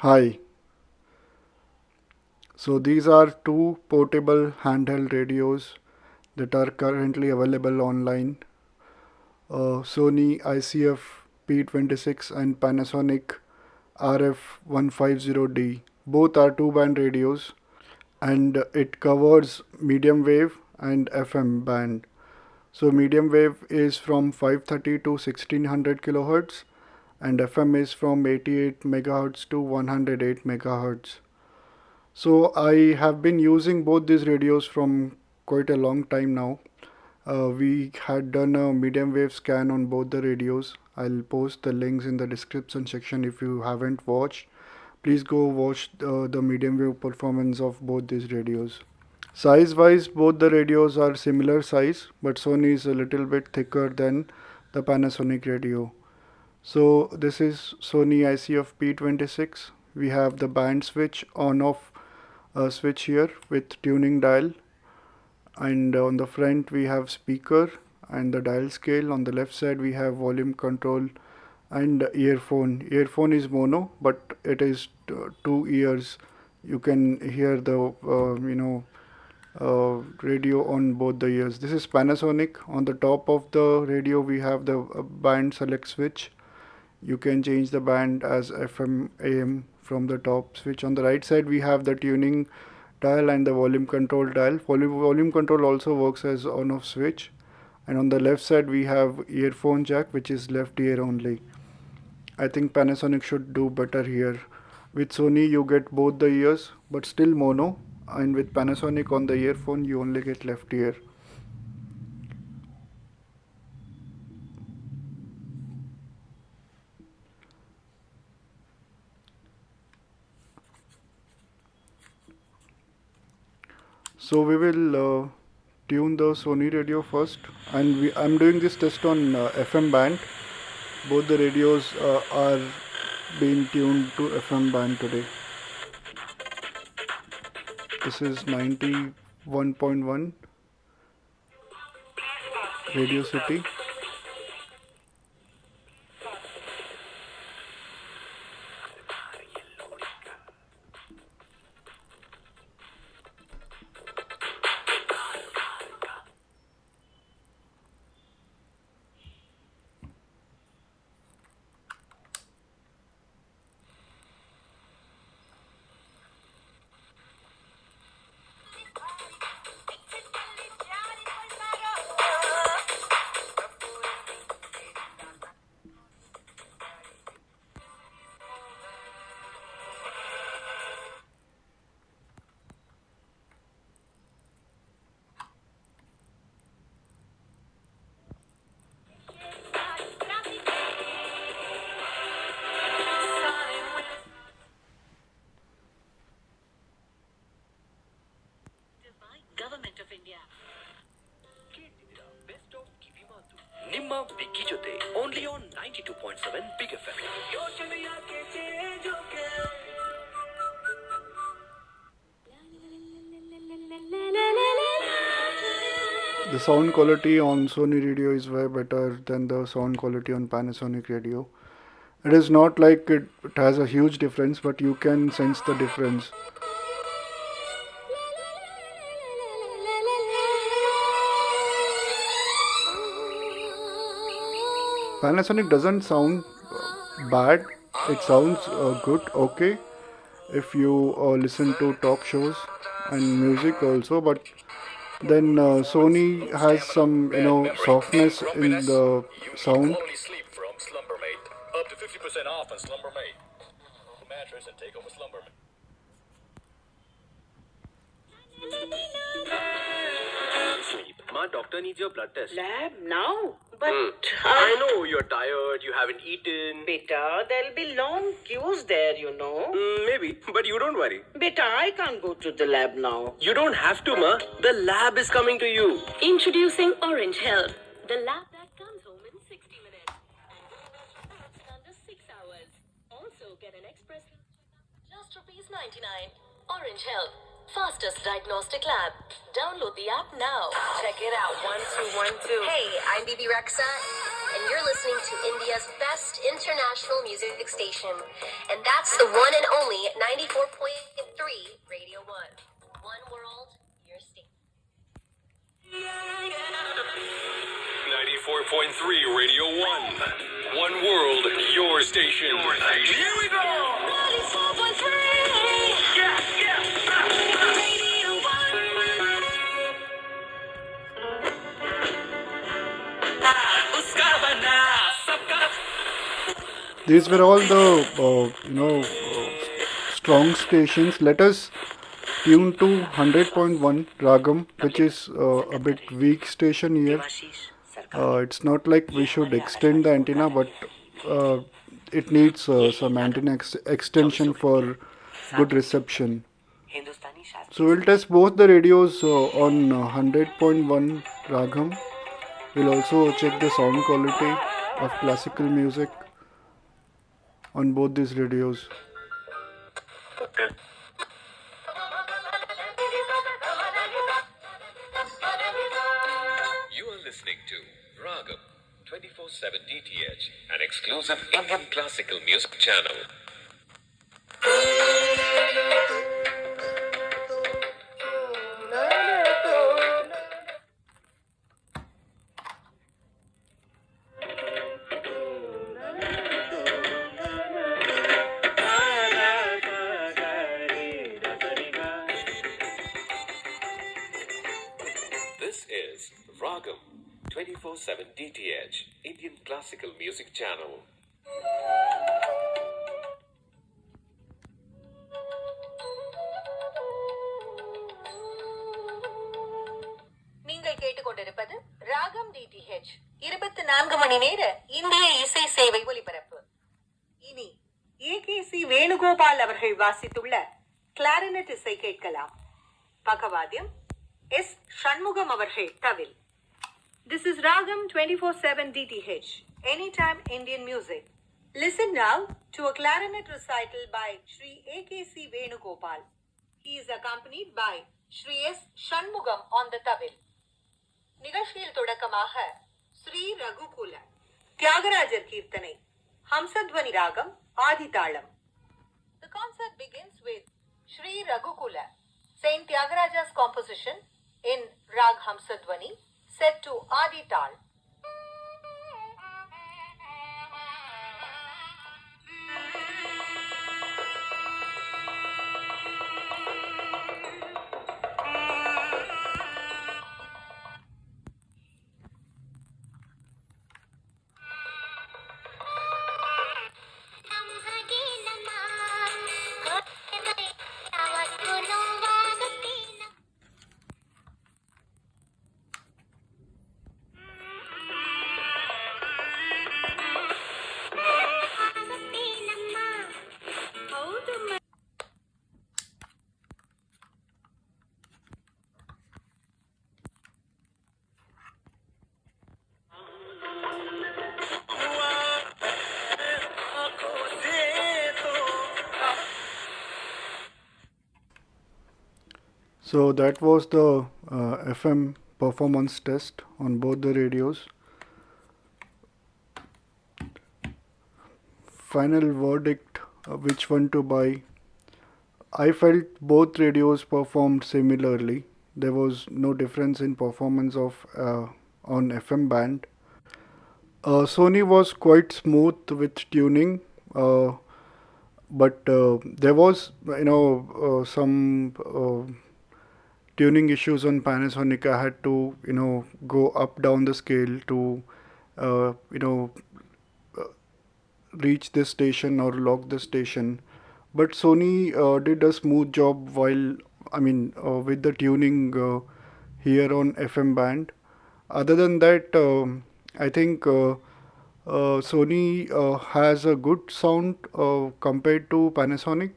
Hi. So these are two portable handheld radios that are currently available online. Sony ICF P26 and Panasonic RF 150D. Both are two-band radios and it covers medium wave and FM band. So medium wave is from 530 to 1600 kilohertz and FM is from 88 megahertz to 108 megahertz. So I have been using both these radios from quite a long time now. We had done a medium wave scan on both the radios. I'll post the links in the description section if you haven't watched. Please go watch the medium wave performance of both these radios. Size wise, both the radios are similar size, but Sony is a little bit thicker than the Panasonic radio. So this is Sony ICF P26. We have the band switch on off switch here with tuning dial, and on the front we have speaker and the dial scale. On the left side we have volume control and earphone is mono, but it is two ears. You can hear the radio on both the ears. This is Panasonic. On the top of the radio we have the band select switch. You can change the band as FM AM from the top switch. On the right side we have the tuning dial and the volume control dial. Volume control also works as on off switch. And on the left side we have earphone jack, which is left ear only. I think Panasonic should do better here. With Sony you get both the ears but still mono, and with Panasonic on the earphone you only get left ear. So we will tune the Sony radio first, and I'm doing this test on FM band. Both the radios are being tuned to FM band today. This is 91.1 Radio City. Government of India. ನಿಮ್ಮ ಬಿಕ್ಕಿ ಜೊತೆ only on 92.7 big FM. The sound quality on Sony radio is way better than the sound quality on Panasonic radio. It is not like it has a huge difference, but you can sense the difference. Panasonic doesn't sound bad. It sounds good, okay, if you listen to talk shows and music also. But then Sony has some, softness in the sound. Only sleep from Slumbermate. Up to 50% off on Slumbermate. Mattress and take over Slumbermate. Sleep. Ma, doctor needs your blood test. Lab now? But I know you're tired, you haven't eaten. Beta, there'll be long queues there, you know. Maybe, but you don't worry. Beta, I can't go to the lab now. You don't have to, ma. The lab is coming to you. Introducing Orange Health, the lab that comes home in 60 minutes and in under 6 hours. Also get an express just ₹99. Orange Health, fastest diagnostic lab. Download the app now. Check it out. 1, 2, 1, 2. Hey, I'm BB Rexa, and you're listening to India's best international music station. And that's the one and only 94.3 Radio 1. One world, your station. 94.3 Radio 1. One world, your station. Here we go! 94.3! Yeah, yeah! Radio 1. Uska bana, sabka. These were all the strong stations. Let us tune to 100.1 Ragam, which is a bit weak station here. It's not like we should extend the antenna, but it needs some antenna extension for good reception. So we'll test both the radios on 100.1 Ragam. We'll also check the sound quality of classical music on both these radios. You are listening to Ragam 24/7 DTH, an exclusive Indian classical music channel. This is Ragam 24/7 DTH, Indian classical music channel. நீங்கள் கேட்டுக்கொண்டிருப்பது ராகம் DTH 24 மணி நேர இந்திய இசை சேவை ஒலிபரப்பு. இனி AKC Venugopal அவர்கள் வாசித்துள்ள கிளாரினட் இசை கேட்கலாம். பக்கவாத்தியம் எஸ் ஷண்முகம் அவர்கள் தவில். This is Ragam 24/7 DTH, anytime Indian music. Listen now to a clarinet recital by Shri A.K.C. Venugopal. He is accompanied by Shri S. Shanmugam on the tawil. நிகழ்ச்சியில் தொடக்கமாக ஸ்ரீ ரகுகுல தியாகராஜர் கீர்த்தனை ஹம்சத்வனி ராகம் ஆதிதாளம். The concert begins with Shri Raghukula, Saint Tyagaraja's composition in Rag Hamsadvani, set to Adi Tal. So that was the FM performance test on both the radios. Final verdict, which one to buy. I felt both radios performed similarly. There was no difference in performance of on FM band. Sony was quite smooth with tuning, but there was some tuning issues on Panasonic. I had to go up down the scale to reach this station or lock the station. But Sony did a smooth job with the tuning here on FM band. Other than that, I think Sony has a good sound compared to Panasonic.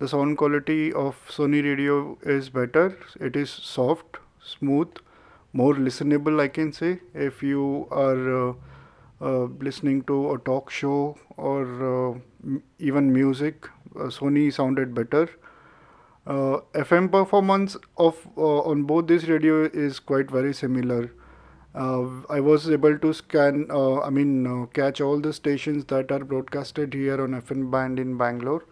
The sound quality of Sony radio is better. It is soft, smooth, more listenable, I can say. If you are listening to a talk show or even music, Sony sounded better. FM performance of on both this radio is quite very similar. I was able to catch all the stations that are broadcasted here on FM band in Bangalore.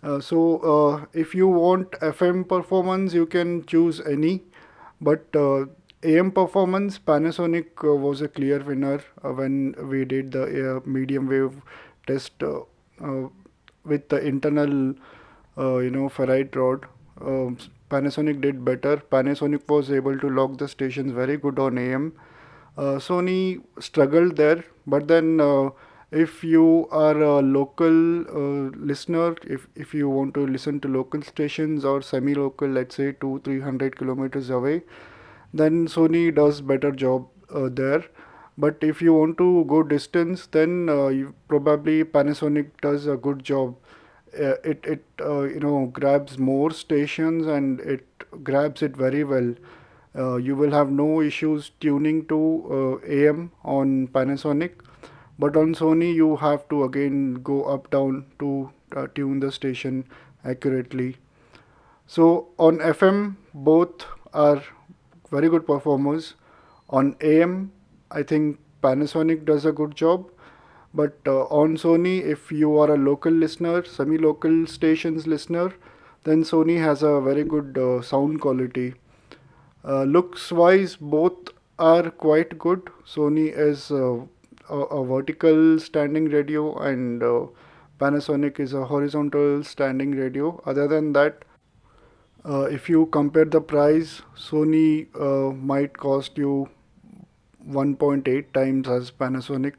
If you want FM performance, you can choose any, but AM performance, Panasonic was a clear winner when we did the medium wave test uh, with the internal, ferrite rod. Panasonic did better. Panasonic was able to lock the stations very good on AM. Sony struggled there, but then if you are a local listener, if you want to listen to local stations or semi-local, let's say 200-300 kilometers away, then Sony does better job there. But if you want to go distance, then probably Panasonic does a good job. It grabs more stations and it grabs it very well. You will have no issues tuning to AM on Panasonic, but on Sony you have to again go up down to tune the station accurately. So on FM, both are very good performers. On AM, I think Panasonic does a good job. But on Sony, if you are a local listener, semi-local stations listener, then Sony has a very good sound quality. Looks wise, both are quite good. Sony is a vertical standing radio, and Panasonic is a horizontal standing radio. Other than that, if you compare the price, Sony might cost you 1.8 times as Panasonic.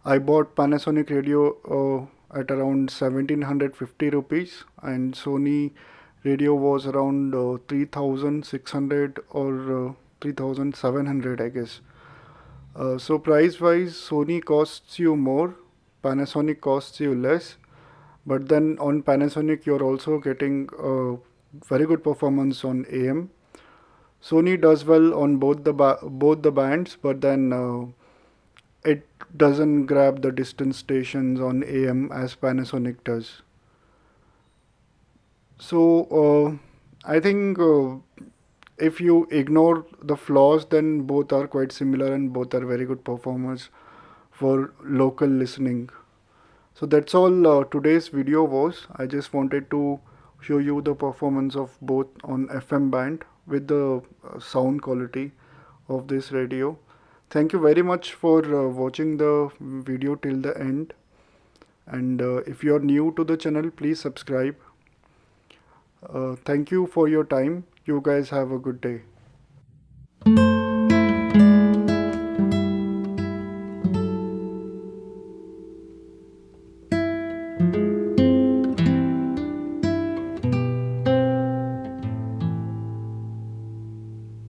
I bought Panasonic radio at around 1750 rupees, and Sony radio was around 3600 or 3700, I guess. So price wise, Sony costs you more, Panasonic costs you less, but then on Panasonic you're also getting very good performance on AM. Sony does well on both the bands, but then it doesn't grab the distance stations on AM as Panasonic does. So I think if you ignore the flaws, then both are quite similar and both are very good performers for local listening. So that's all today's video was. I just wanted to show you the performance of both on FM band with the sound quality of this radio. Thank you very much for watching the video till the end. And if you are new to the channel, please subscribe. Thank you for your time. You guys have a good day.